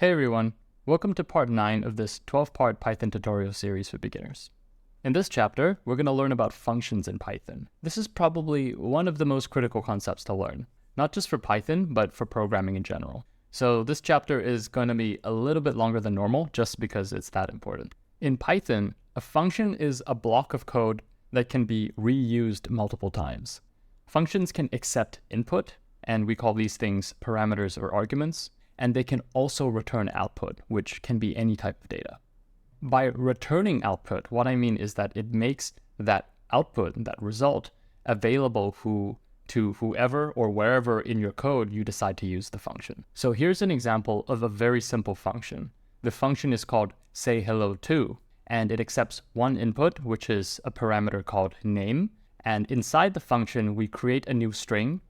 Hey everyone, welcome to part 9 of this 12-part Python tutorial series for beginners. In this chapter, we're going to learn about functions in Python. This is probably one of the most critical concepts to learn, not just for Python, but for programming in general. So this chapter is going to be a little bit longer than normal just because it's that important. In Python, a function is a block of code that can be reused multiple times. Functions can accept input, and we call these things parameters or arguments. And they can also return output, which can be any type of data. By returning output, what I mean is that it makes that output, that result, available to whoever or wherever in your code you decide to use the function. So here's an example of a very simple function. The function is called sayHello2, and it accepts one input, which is a parameter called name. And inside the function, we create a new string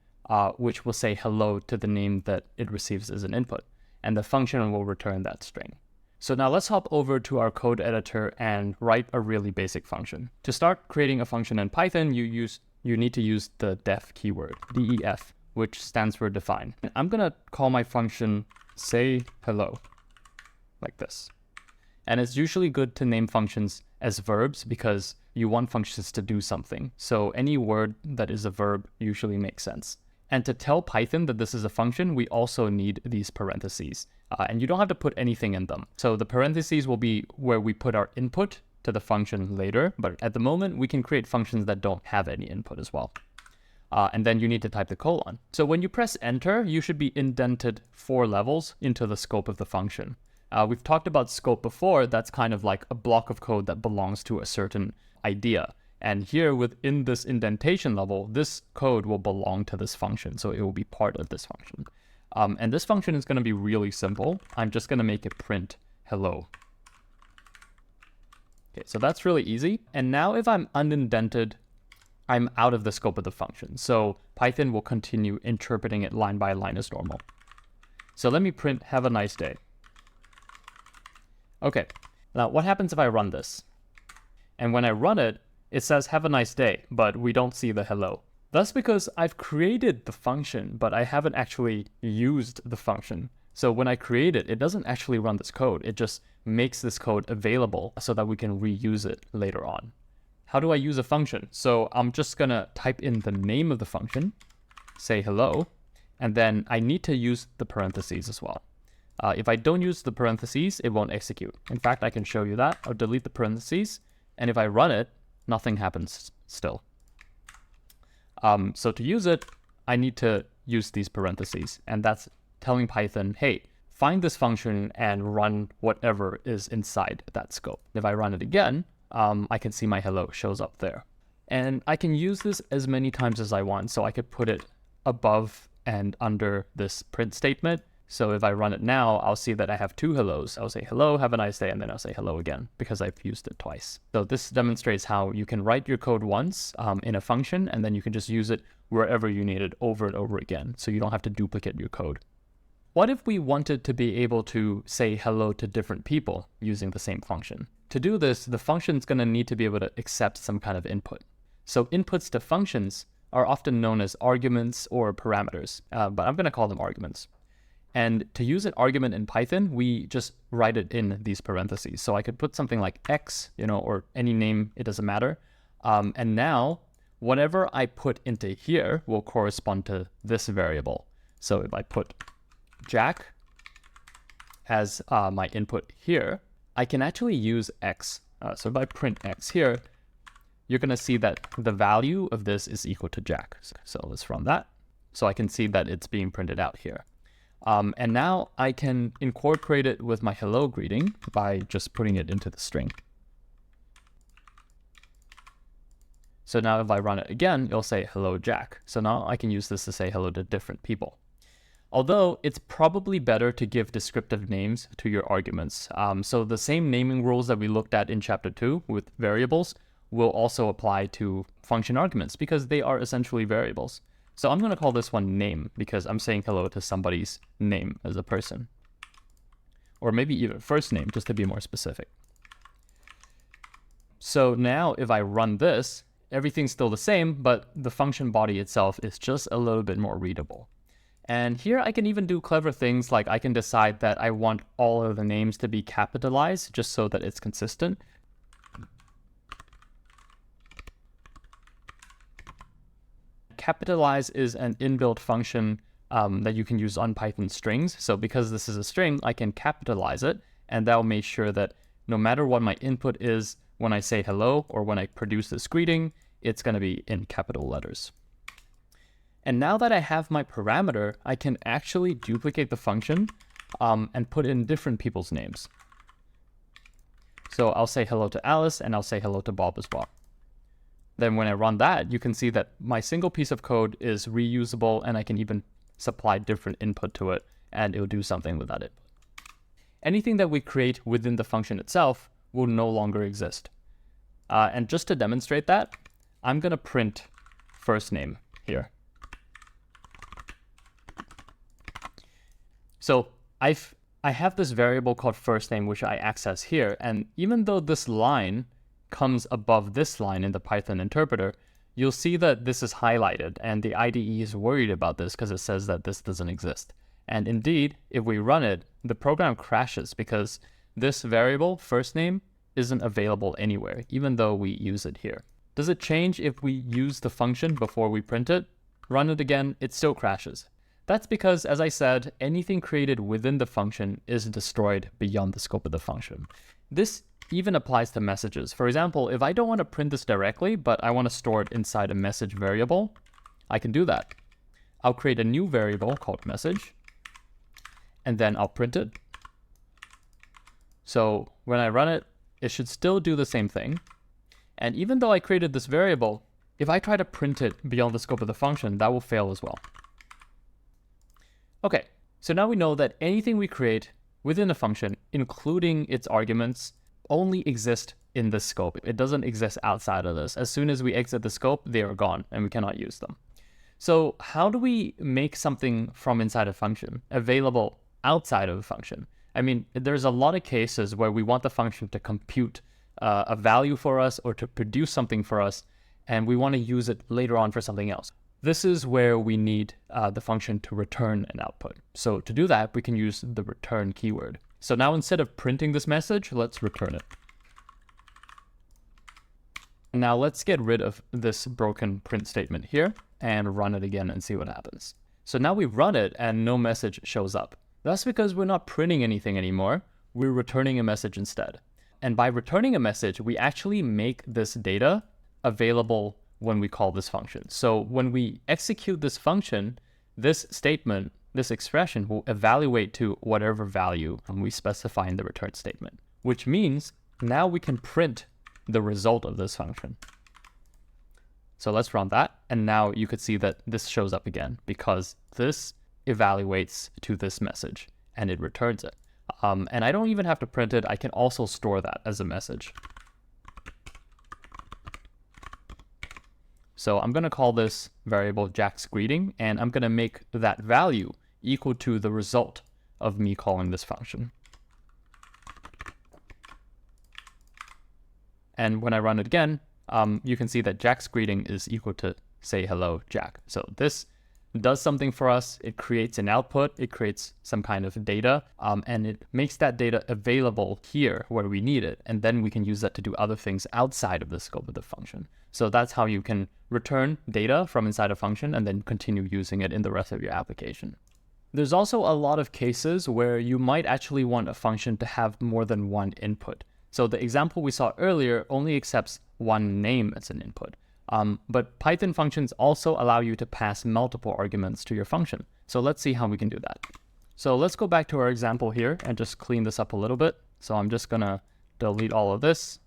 which will say hello to the name that it receives as an input, and the function will return that string. So now let's hop over to our code editor and write a really basic function. To start creating a function in Python, you need to use the def keyword, def, which stands for define. I'm gonna call my function sayHello, like this. And it's usually good to name functions as verbs because you want functions to do something. So any word that is a verb usually makes sense. And to tell Python that this is a function, we also need these parentheses. And you don't have to put anything in them. So the parentheses will be where we put our input to the function later. But at the moment, we can create functions that don't have any input as well. And then you need to type the colon. So when you press enter, you should be indented 4 levels into the scope of the function. We've talked about scope before. That's kind of like a block of code that belongs to a certain idea. And here within this indentation level, this code will belong to this function. So it will be part of this function. And this function is going to be really simple. I'm just going to make it print hello. Okay, so that's really easy. And now if I'm unindented, I'm out of the scope of the function. So Python will continue interpreting it line by line as normal. So let me print have a nice day. Okay, now what happens if I run this? And when I run it, it says have a nice day, but we don't see the hello. That's because I've created the function, but I haven't actually used the function. So when I create it, it doesn't actually run this code. It just makes this code available so that we can reuse it later on. How do I use a function? So I'm just gonna type in the name of the function, say hello, and then I need to use the parentheses as well. If I don't use the parentheses, it won't execute. In fact, I can show you that. I'll delete the parentheses, and if I run it, nothing happens still. So to use it, I need to use these parentheses, and that's telling Python, hey, find this function and run whatever is inside that scope. If I run it again, I can see my hello shows up there. And I can use this as many times as I want, so I could put it above and under this print statement. So if I run it now, I'll see that I have 2 hellos. I'll say hello, have a nice day, and then I'll say hello again because I've used it twice. So this demonstrates how you can write your code once in a function, and then you can just use it wherever you need it over and over again. So you don't have to duplicate your code. What if we wanted to be able to say hello to different people using the same function? To do this, the function is going to need to be able to accept some kind of input. So inputs to functions are often known as arguments or parameters, but I'm going to call them arguments. And to use an argument in Python, we just write it in these parentheses. So I could put something like x, or any name, it doesn't matter. And now, whatever I put into here will correspond to this variable. So if I put Jack as my input here, I can actually use x. So if I print x here, you're going to see that the value of this is equal to Jack. So let's run that. So I can see that it's being printed out here. And now I can incorporate it with my hello greeting by just putting it into the string. So now if I run it again, it'll say hello Jack. So now I can use this to say hello to different people. Although it's probably better to give descriptive names to your arguments. So the same naming rules that we looked at in chapter 2 with variables will also apply to function arguments because they are essentially variables. So I'm going to call this one name because I'm saying hello to somebody's name as a person. Or maybe even first name, just to be more specific. So now if I run this, everything's still the same, but the function body itself is just a little bit more readable. And here I can even do clever things like I can decide that I want all of the names to be capitalized just so that it's consistent. Capitalize is an inbuilt function that you can use on Python strings. So because this is a string, I can capitalize it, and that'll make sure that no matter what my input is, when I say hello or when I produce this greeting, it's going to be in capital letters. And now that I have my parameter, I can actually duplicate the function and put in different people's names. So I'll say hello to Alice, and I'll say hello to Bob as well. Then when I run that, you can see that my single piece of code is reusable, and I can even supply different input to it, and it'll do something with that input. Anything that we create within the function itself will no longer exist. And just to demonstrate that, I'm going to print first name here. So I have this variable called first name, which I access here. And even though this line comes above this line in the Python interpreter, you'll see that this is highlighted, and the IDE is worried about this because it says that this doesn't exist. And indeed, if we run it, the program crashes because this variable, first name, isn't available anywhere, even though we use it here. Does it change if we use the function before we print it? Run it again, it still crashes. That's because, as I said, anything created within the function is destroyed beyond the scope of the function. This even applies to messages. For example, if I don't want to print this directly, but I want to store it inside a message variable, I can do that. I'll create a new variable called message, and then I'll print it. So when I run it, it should still do the same thing. And even though I created this variable, if I try to print it beyond the scope of the function, that will fail as well. Okay, so now we know that anything we create within a function, including its arguments, only exist in this scope. It doesn't exist outside of this. As soon as we exit the scope, they are gone and we cannot use them. So how do we make something from inside a function available outside of a function? I mean, there's a lot of cases where we want the function to compute a value for us or to produce something for us, and we want to use it later on for something else. This is where we need the function to return an output. So to do that, we can use the return keyword. So now instead of printing this message, let's return it. Now let's get rid of this broken print statement here and run it again and see what happens. So now we run it and no message shows up. That's because we're not printing anything anymore. We're returning a message instead. And by returning a message, we actually make this data available when we call this function. So when we execute this function, this statement, this expression will evaluate to whatever value we specify in the return statement, which means now we can print the result of this function. So let's run that. And now you could see that this shows up again because this evaluates to this message and it returns it. And I don't even have to print it. I can also store that as a message. So I'm going to call this variable Jack's greeting, and I'm going to make that value equal to the result of me calling this function. And when I run it again, you can see that Jack's greeting is equal to say hello, Jack. So this does something for us. It creates an output. It creates some kind of data, and it makes that data available here where we need it. And then we can use that to do other things outside of the scope of the function. So that's how you can return data from inside a function and then continue using it in the rest of your application. There's also a lot of cases where you might actually want a function to have more than one input. So the example we saw earlier only accepts one name as an input. But Python functions also allow you to pass multiple arguments to your function. So let's see how we can do that. So let's go back to our example here and just clean this up a little bit. So I'm just going to delete all of this.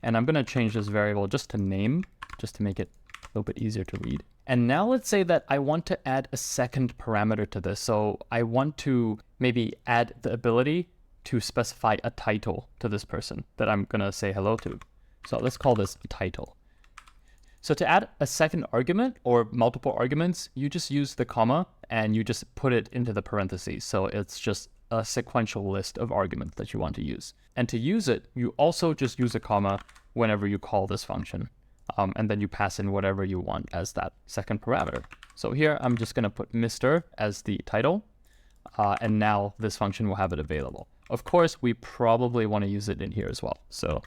And I'm going to change this variable just to name, just to make it a little bit easier to read. And now let's say that I want to add a second parameter to this. So I want to maybe add the ability to specify a title to this person that I'm going to say hello to. So let's call this title. So to add a second argument or multiple arguments, you just use the comma and you just put it into the parentheses. So it's just a sequential list of arguments that you want to use. And to use it, you also just use a comma whenever you call this function. and then you pass in whatever you want as that second parameter. So here I'm just going to put Mr. as the title, and now this function will have it available. Of course, we probably want to use it in here as well, so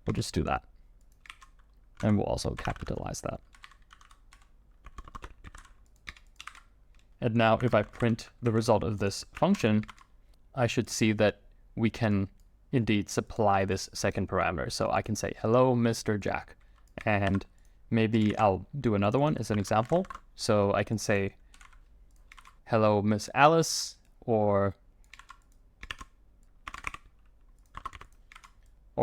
we'll just do that. And we'll also capitalize that. And now if I print the result of this function, I should see that we can indeed supply this second parameter. So I can say, hello, Mr. Jack. And maybe I'll do another one as an example. So I can say, hello, Miss Alice, or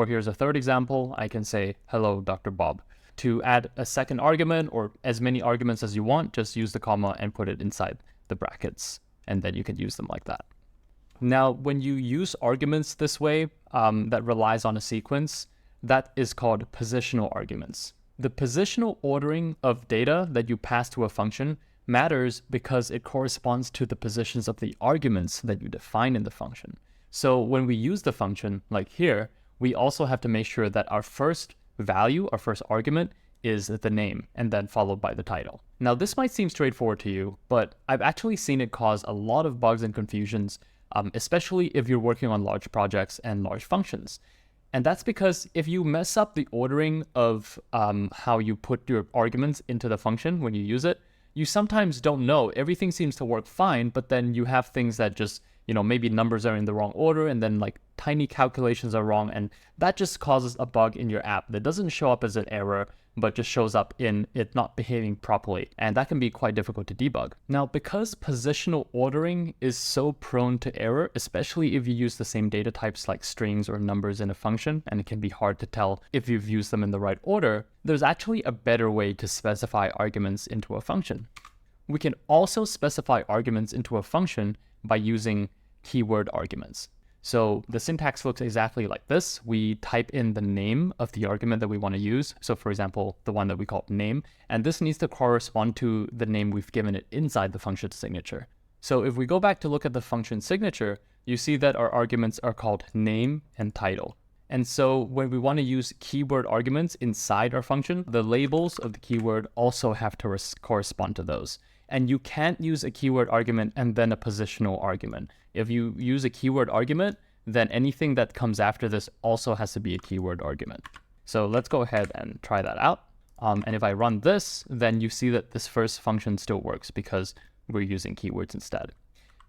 here's a third example. I can say, hello, Dr. Bob. To add a second argument or as many arguments as you want, just use the comma and put it inside the brackets, and then you can use them like that. Now, when you use arguments this way, that relies on a sequence, that is called positional arguments. The positional ordering of data that you pass to a function matters because it corresponds to the positions of the arguments that you define in the function. So when we use the function, like here, we also have to make sure that our first value, our first argument, is the name, and then followed by the title. Now, this might seem straightforward to you, but I've actually seen it cause a lot of bugs and confusions, especially if you're working on large projects and large functions. And that's because if you mess up the ordering of how you put your arguments into the function when you use it, you sometimes don't know. Everything seems to work fine, but then you have things that just, maybe numbers are in the wrong order, and then like tiny calculations are wrong, and that just causes a bug in your app that doesn't show up as an error, but just shows up in it not behaving properly, and that can be quite difficult to debug. Now, because positional ordering is so prone to error, especially if you use the same data types like strings or numbers in a function, and it can be hard to tell if you've used them in the right order, there's actually a better way to specify arguments into a function. We can also specify arguments into a function by using keyword arguments. So the syntax looks exactly like this. We type in the name of the argument that we want to use. So for example, the one that we call name, and this needs to correspond to the name we've given it inside the function signature. So if we go back to look at the function signature, you see that our arguments are called name and title. And so when we want to use keyword arguments inside our function, the labels of the keyword also have to correspond to those. And you can't use a keyword argument and then a positional argument. If you use a keyword argument, then anything that comes after this also has to be a keyword argument. So let's go ahead and try that out. And if I run this, then you see that this first function still works because we're using keywords instead.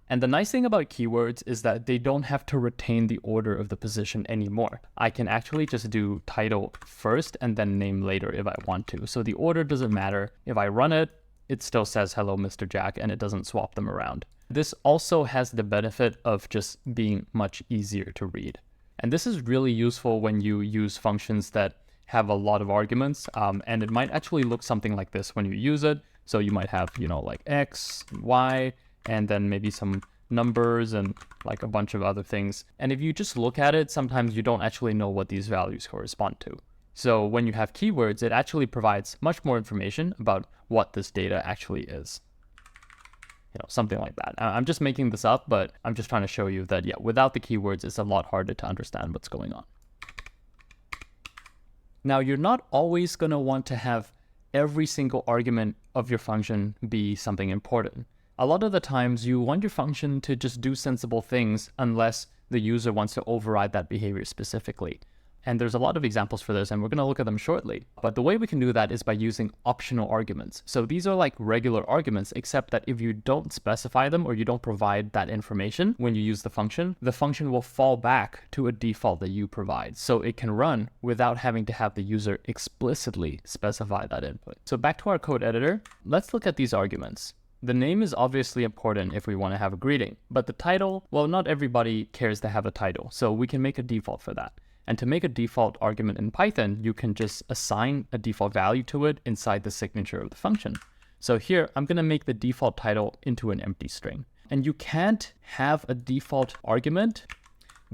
And the nice thing about keywords is that they don't have to retain the order of the position anymore. I can actually just do title first and then name later if I want to. So the order doesn't matter. If I run it, it still says, hello, Mr. Jack, and it doesn't swap them around. This also has the benefit of just being much easier to read. And this is really useful when you use functions that have a lot of arguments, and it might actually look something like this when you use it. So you might have, like X, Y, and then maybe some numbers and like a bunch of other things. And if you just look at it, sometimes you don't actually know what these values correspond to. So when you have keywords, it actually provides much more information about what this data actually is. Something like that. I'm just making this up, but I'm just trying to show you that, yeah, without the keywords, it's a lot harder to understand what's going on. Now, you're not always going to want to have every single argument of your function be something important. A lot of the times, you want your function to just do sensible things unless the user wants to override that behavior specifically. And there's a lot of examples for this, and we're going to look at them shortly. But the way we can do that is by using optional arguments. So these are like regular arguments, except that if you don't specify them or you don't provide that information when you use the function will fall back to a default that you provide. So it can run without having to have the user explicitly specify that input. So back to our code editor, let's look at these arguments. The name is obviously important if we want to have a greeting, but the title, well, not everybody cares to have a title, so we can make a default for that. And to make a default argument in Python, you can just assign a default value to it inside the signature of the function. So here, I'm going to make the default title into an empty string. And you can't have a default argument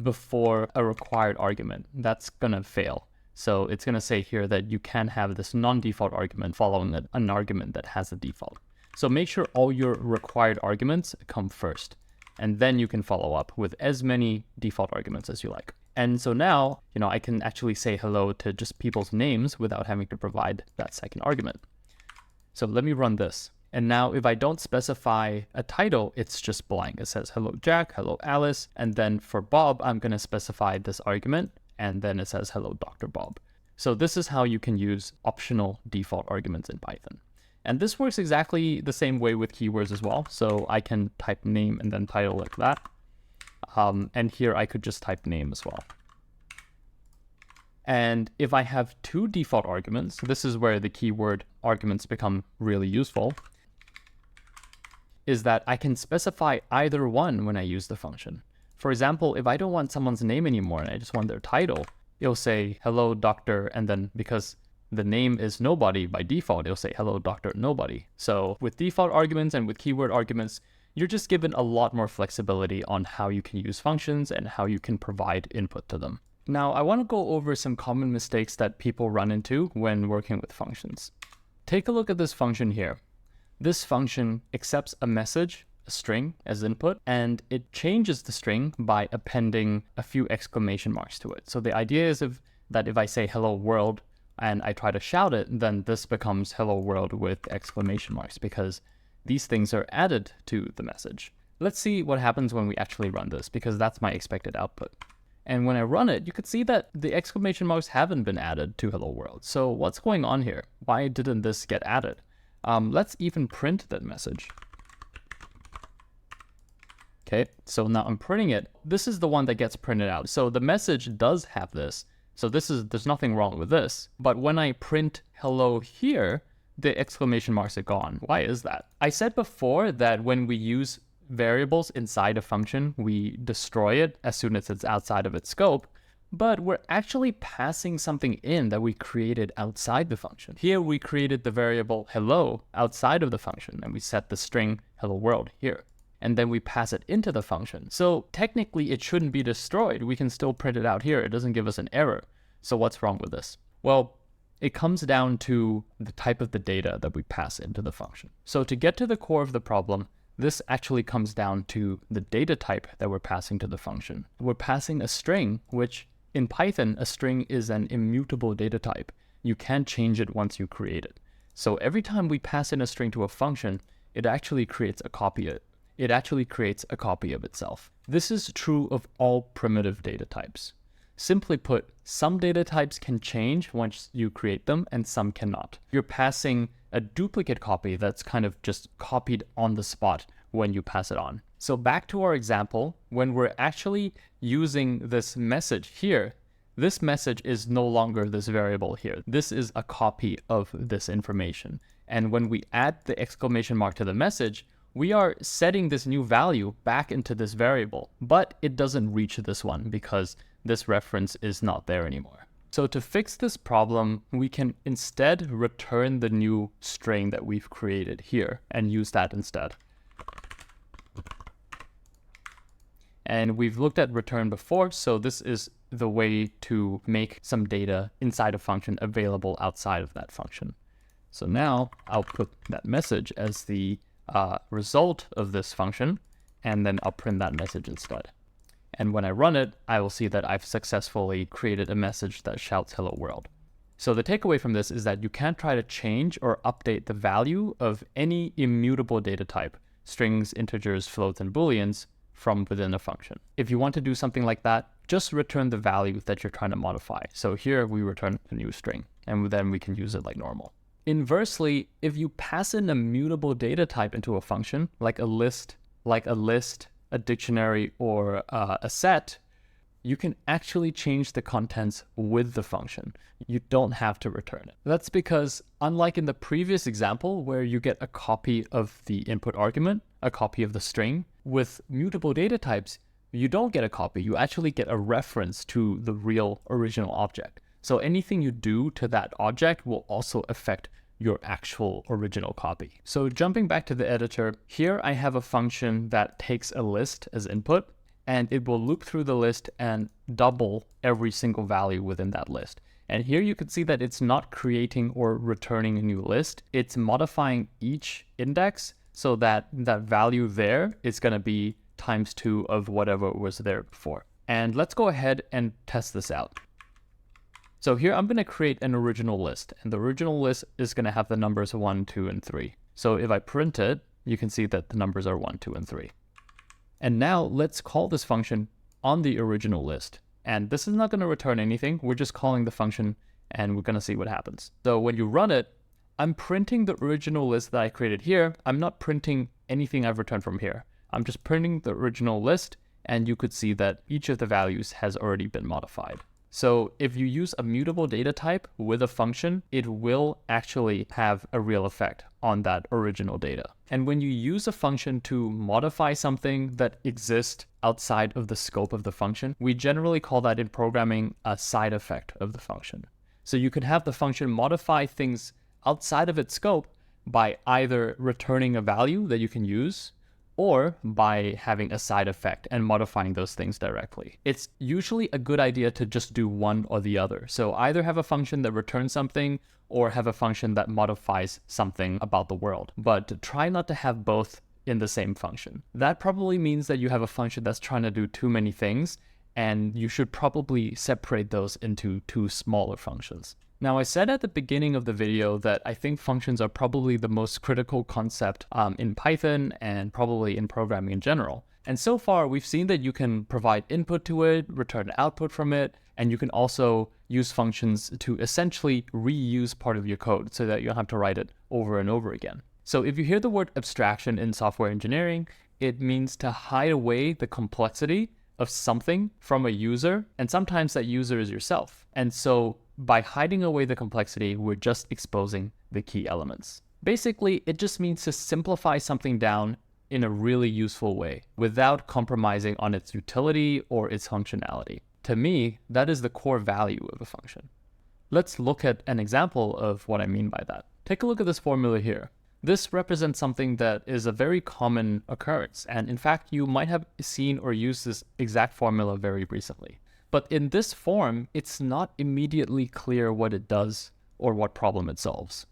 before a required argument. That's going to fail. So it's going to say here that you can have this non-default argument following an argument that has a default. So make sure all your required arguments come first. and then you can follow up with as many default arguments as you like. And so now, I can actually say hello to just people's names without having to provide that second argument. So let me run this. And now if I don't specify a title, it's just blank. It says, hello, Jack, hello, Alice. And then for Bob, I'm going to specify this argument. And then it says, hello, Dr. Bob. So this is how you can use optional default arguments in Python. And this works exactly the same way with keywords as well. So I can type name and then title like that. And here I could just type name as well. And if I have two default arguments, this is where the keyword arguments become really useful, is that I can specify either one when I use the function. For example, if I don't want someone's name anymore and I just want their title, it'll say, hello, doctor, and then because the name is nobody by default, it'll say, hello, Dr. Nobody. So with default arguments and with keyword arguments, you're just given a lot more flexibility on how you can use functions and how you can provide input to them. Now, I want to go over some common mistakes that people run into when working with functions. Take a look at this function here. This function accepts a message, a string, as input, and it changes the string by appending a few exclamation marks to it. So the idea is that if I say hello world and I try to shout it, then this becomes hello world with exclamation marks because these things are added to the message. Let's see what happens when we actually run this, because that's my expected output. And when I run it, you can see that the exclamation marks haven't been added to hello world. So what's going on here? Why didn't this get added? Let's even print that message. Okay, so now I'm printing it. This is the one that gets printed out. So the message does have this. So there's nothing wrong with this. But when I print hello here, the exclamation marks are gone. Why is that? I said before that when we use variables inside a function, we destroy it as soon as it's outside of its scope, but we're actually passing something in that we created outside the function. Here we created the variable hello outside of the function, and we set the string hello world here, and then we pass it into the function. So technically it shouldn't be destroyed. We can still print it out here. It doesn't give us an error. So what's wrong with this? Well, it comes down to the type of the data that we pass into the function. So to get to the core of the problem, this actually comes down to the data type that we're passing to the function. We're passing a string, which in Python, a string is an immutable data type. You can't change it once you create it. So every time we pass in a string to a function, it actually creates a copy of it. It actually creates a copy of itself. This is true of all primitive data types. Simply put, some data types can change once you create them and some cannot. You're passing a duplicate copy that's kind of just copied on the spot when you pass it on. So back to our example, when we're actually using this message here, this message is no longer this variable here. This is a copy of this information. And when we add the exclamation mark to the message, we are setting this new value back into this variable, but it doesn't reach this one because this reference is not there anymore. So to fix this problem, we can instead return the new string that we've created here and use that instead. And we've looked at return before, so this is the way to make some data inside a function available outside of that function. So now I'll put that message as the result of this function, and then I'll print that message instead. And when I run it, I will see that I've successfully created a message that shouts hello world. So the takeaway from this is that you can't try to change or update the value of any immutable data type, strings, integers, floats, and booleans, from within a function. If you want to do something like that, just return the value that you're trying to modify. So here we return a new string, and then we can use it like normal. Inversely, if you pass in a mutable data type into a function, like a list, a dictionary, or a set, you can actually change the contents with the function. You don't have to return it. That's because, unlike in the previous example where you get a copy of the input argument, a copy of the string, with mutable data types, you don't get a copy. You actually get a reference to the real original object. So anything you do to that object will also affect your actual original copy. So jumping back to the editor, here I have a function that takes a list as input, and it will loop through the list and double every single value within that list. And here you can see that it's not creating or returning a new list. It's modifying each index so that that value there is going to be times 2 of whatever was there before. And let's go ahead and test this out. So here I'm going to create an original list, and the original list is going to have the numbers 1, 2, and 3. So if I print it, you can see that the numbers are 1, 2, and 3. And now let's call this function on the original list. And this is not going to return anything. We're just calling the function, and we're going to see what happens. So when you run it, I'm printing the original list that I created here. I'm not printing anything I've returned from here. I'm just printing the original list, and you could see that each of the values has already been modified. So if you use a mutable data type with a function, it will actually have a real effect on that original data. And when you use a function to modify something that exists outside of the scope of the function, we generally call that in programming a side effect of the function. So you can have the function modify things outside of its scope by either returning a value that you can use, or by having a side effect and modifying those things directly. It's usually a good idea to just do one or the other. So either have a function that returns something or have a function that modifies something about the world. But try not to have both in the same function. That probably means that you have a function that's trying to do too many things, and you should probably separate those into 2 smaller functions. Now, I said at the beginning of the video that I think functions are probably the most critical concept in Python and probably in programming in general. And so far, we've seen that you can provide input to it, return output from it, and you can also use functions to essentially reuse part of your code so that you don't have to write it over and over again. So if you hear the word abstraction in software engineering, it means to hide away the complexity of something from a user, and sometimes that user is yourself. And so by hiding away the complexity, we're just exposing the key elements. Basically, it just means to simplify something down in a really useful way without compromising on its utility or its functionality. To me, that is the core value of a function. Let's look at an example of what I mean by that. Take a look at this formula here. This represents something that is a very common occurrence, and in fact, you might have seen or used this exact formula very recently. But in this form, it's not immediately clear what it does or what problem it solves.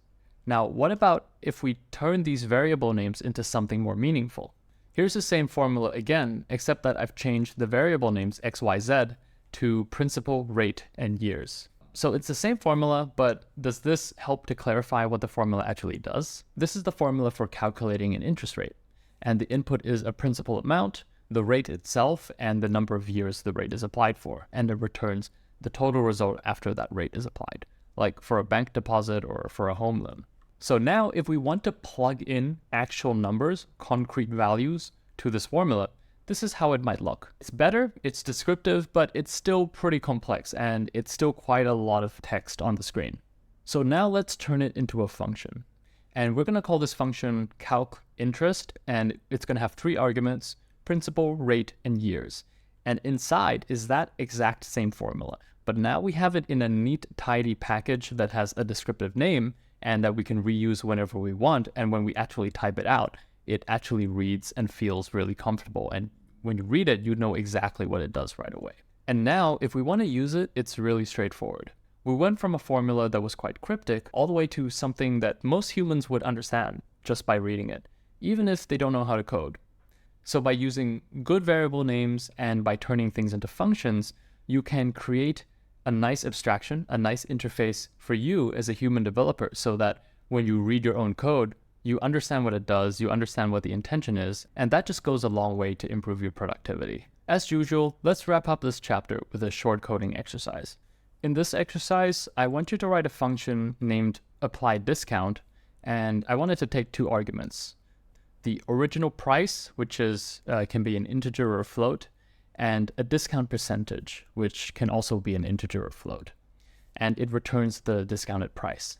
Now, what about if we turn these variable names into something more meaningful? Here's the same formula again, except that I've changed the variable names x, y, z to principal, rate, and years. So it's the same formula, but does this help to clarify what the formula actually does? This is the formula for calculating an interest rate, and the input is a principal amount, the rate itself, and the number of years the rate is applied for, and it returns the total result after that rate is applied, like for a bank deposit or for a home loan. So now if we want to plug in actual numbers, concrete values, to this formula, this is how it might look. It's better, it's descriptive, but it's still pretty complex, and it's still quite a lot of text on the screen. So now let's turn it into a function. And we're going to call this function calcInterest, and it's going to have 3 arguments: principal, rate, and years. And inside is that exact same formula. But now we have it in a neat, tidy package that has a descriptive name and that we can reuse whenever we want. And when we actually type it out, it actually reads and feels really comfortable. And when you read it, you know exactly what it does right away. And now, if we want to use it, it's really straightforward. We went from a formula that was quite cryptic all the way to something that most humans would understand just by reading it, even if they don't know how to code. So by using good variable names and by turning things into functions, you can create a nice abstraction, a nice interface for you as a human developer, so that when you read your own code, you understand what it does, you understand what the intention is, and that just goes a long way to improve your productivity. As usual, let's wrap up this chapter with a short coding exercise. In this exercise, I want you to write a function named applyDiscount, and I want it to take 2 arguments. The original price, which is can be an integer or a float, and a discount percentage, which can also be an integer or float. And it returns the discounted price.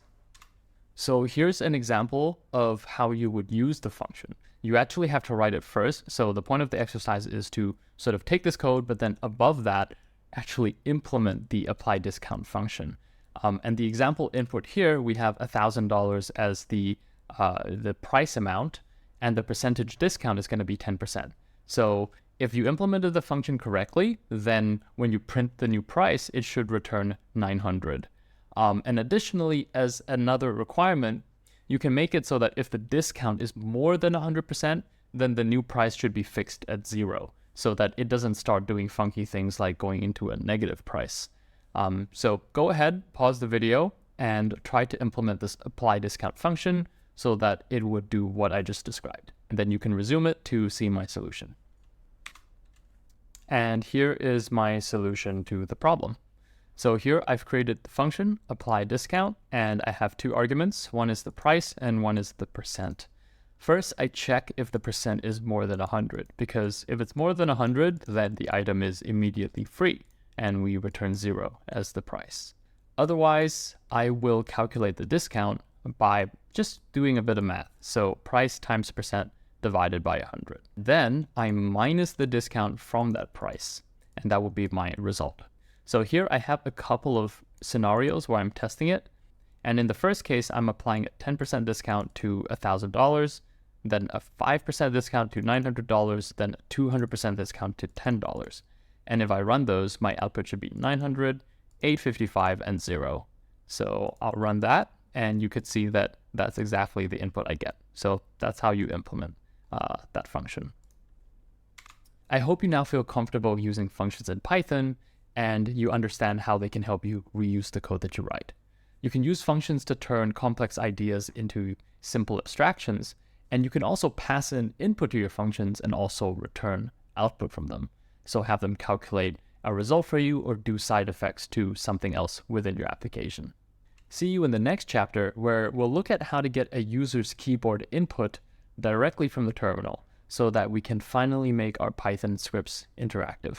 So here's an example of how you would use the function. You actually have to write it first. So the point of the exercise is to sort of take this code, but then above that, actually implement the applyDiscount function. And the example input here, we have $1,000 as the price amount, and the percentage discount is going to be 10%. So if you implemented the function correctly, then when you print the new price, it should return 900. And additionally, as another requirement, you can make it so that if the discount is more than 100%, then the new price should be fixed at 0 so that it doesn't start doing funky things like going into a negative price. So go ahead, pause the video, and try to implement this apply discount function so that it would do what I just described. And then you can resume it to see my solution. And here is my solution to the problem. So here I've created the function apply discount, and I have two arguments. One is the price and one is the percent. First, I check if the percent is more than 100, because if it's more than 100, then the item is immediately free and we return 0 as the price. Otherwise, I will calculate the discount by just doing a bit of math. So price times percent divided by 100. Then I minus the discount from that price, and that will be my result. So here I have a couple of scenarios where I'm testing it. And in the first case, I'm applying a 10% discount to $1,000, then a 5% discount to $900, then a 200% discount to $10. And if I run those, my output should be 900, 855, and 0. So I'll run that, and you could see that that's exactly the input I get. So that's how you implement that function. I hope you now feel comfortable using functions in Python, and you understand how they can help you reuse the code that you write. You can use functions to turn complex ideas into simple abstractions, and you can also pass in input to your functions and also return output from them. So have them calculate a result for you or do side effects to something else within your application. See you in the next chapter, where we'll look at how to get a user's keyboard input directly from the terminal so that we can finally make our Python scripts interactive.